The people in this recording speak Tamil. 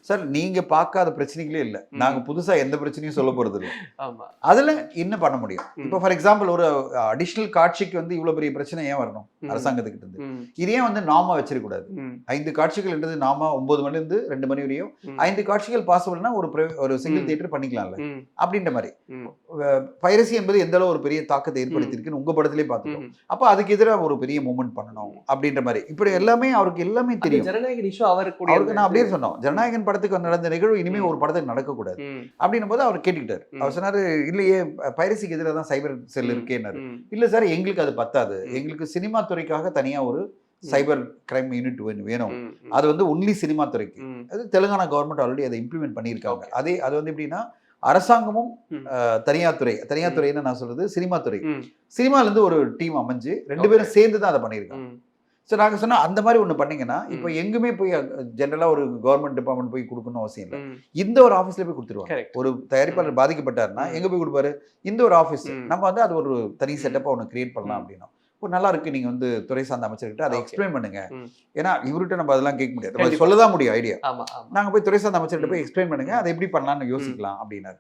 சார் நீங்க பார்க்காத பிரச்சனைகளே இல்ல. நாங்க புதுசா எந்த பிரச்சனையும் சொல்ல போறது இல்ல. ஆமா. அதுல என்ன பண்ண முடியும்? இப்போ ஃபார் எக்ஸாம்பிள் ஒரு அடிஷனல் காட்சிக்கு வந்து இவ்வளவு பெரிய பிரச்சனை ஏன் வரணும்? அரசாங்கத்துக்கிட்ட இருந்து. இது ஏன் வந்து நார்மா வச்சிருக்க கூடாது? 5 காட்சிகள்ன்றது நார்மா 9 மணில இருந்து 2 மணி வரையும் 5 காட்சிகள் பாசிபிள்னா ஒரு சிங்கிள் தியேட்டர் பண்ணிக்கலாம்ல. அப்படின்ற மாதிரி. பைரசி என்பது எந்த அளவு ஒரு பெரிய தாக்கத்தை ஏற்படுத்தியிருக்குன்னு உங்க படத்திலே பார்த்துட்டோம். அப்ப அதுக்கு எதிராக ஒரு பெரிய மூவ்மெண்ட் பண்ணணும் அப்படின்ற மாதிரி. இப்படி எல்லாமே அவருக்கு எல்லாமே தெரியும். ஜனநாயகன் இஷ்யூ அவருக்கு நான் அப்படியே சொன்னோம். ஜனநாயகன் படத்துக்கு நடந்த நிகழ்வு இனிமே ஒரு படத்துக்கு நடக்கக்கூடாது அப்படின்னும் போது அவர் கேட்டுக்கிட்டார். அவர் சொன்னாரு இல்லையே பைரசிக்கு எதிராக தான் சைபர் செல் இருக்கேன்னாரு. இல்ல சார் எங்களுக்கு அது பத்தாது. எங்களுக்கு சினிமா துறைக்காக தனியா ஒரு சைபர் கிரைம் யூனிட் வேணும். அது வந்து ஒன்லி சினிமா துறைக்கு. அது தெலுங்கானா கவர்மெண்ட் ஆல்ரெடி அதை இம்ப்ளிமெண்ட் பண்ணியிருக்காங்க. அது வந்து எப்படின்னா அரசாங்கமும் தனியார் துறைன்னு நான் சொல்றது சினிமா துறை. சினிமால இருந்து ஒரு டீம் அமைஞ்சு 2 பேரும் சேர்ந்து தான் அதை பண்ணியிருக்காங்க. ஸோ நாங்கள் சொன்னால் அந்த மாதிரி ஒன்று பண்ணீங்கன்னா இப்போ எங்குமே போய் ஜென்ரலாக ஒரு கவர்மெண்ட் டிபார்ட்மெண்ட் போய் கொடுக்கணும் அவசியம் இல்லை. இந்த ஒரு ஆஃபீஸில் போய் கொடுத்துருவாங்க. ஒரு தயாரிப்பாளர் பாதிக்கப்பட்டாருன்னா எங்கே போய் கொடுப்பாரு? இந்த ஒரு ஆஃபீஸ். நம்ம வந்து அது ஒரு தனி செட்டப்பாக ஒன்று கிரியேட் பண்ணலாம் அப்படின்னா ஒரு நல்லா இருக்கு. நீங்கள் வந்து துறை சார்ந்த அமைச்சர்கிட்ட அதை எக்ஸ்பிளைன் பண்ணுங்க. ஏன்னா இவர்கிட்ட நம்ம அதெல்லாம் கேட்க முடியாது. நம்ம சொல்லதான் முடியும் ஐடியா. நாங்கள் போய் துறை சார்ந்த அமைச்சர்கிட்ட போய் எக்ஸ்பிளைன் பண்ணுங்க. அதை எப்படி பண்ணலாம்னு யோசிக்கலாம் அப்படின்னாரு.